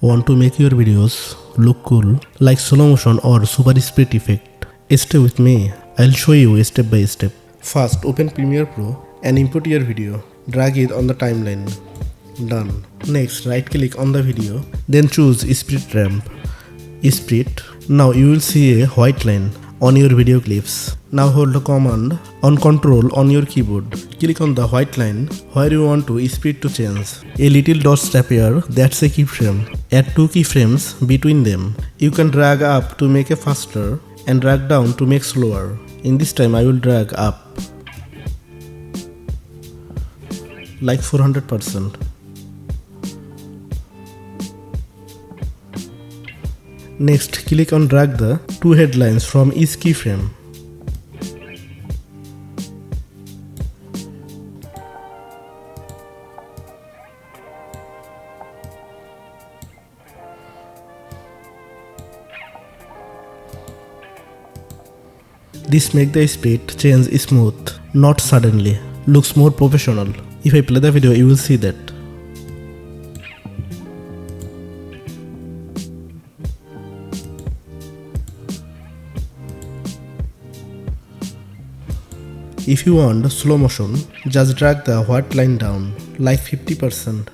Want to make your videos look cool like slow motion or super speed effect? Stay with me, I'll show you step by step. First, open Premiere Pro and input your video. Drag it on the timeline. Done. Next, right click on the video, then choose Split Ramp. Split. Now you will see a white line on your video clips. Now hold the command on Control on your keyboard. Click on the white line where you want to split to change. A little dots appear, that's a keyframe. Add 2 keyframes between them. You can drag up to make it faster and drag down to make slower. In this time I will drag up like 400%. Next, click on drag the 2 headlines from each keyframe. This makes the split change smooth, not suddenly. Looks more professional. If I play the video, you will see that. If you want slow motion, just drag the white line down, like 50%.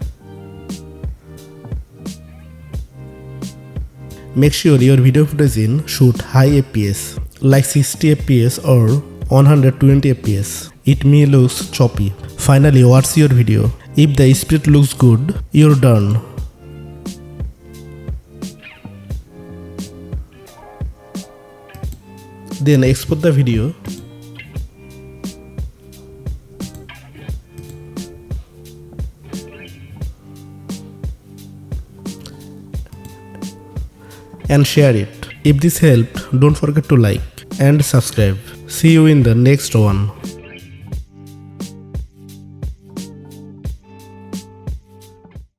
Make sure your video footage in shoot high FPS, like 60 FPS or 120 FPS. It may look choppy. Finally, watch your video. If the split looks good, you're done. Then export the video. And share it. If this helped, don't forget to like and subscribe. See you in the next one.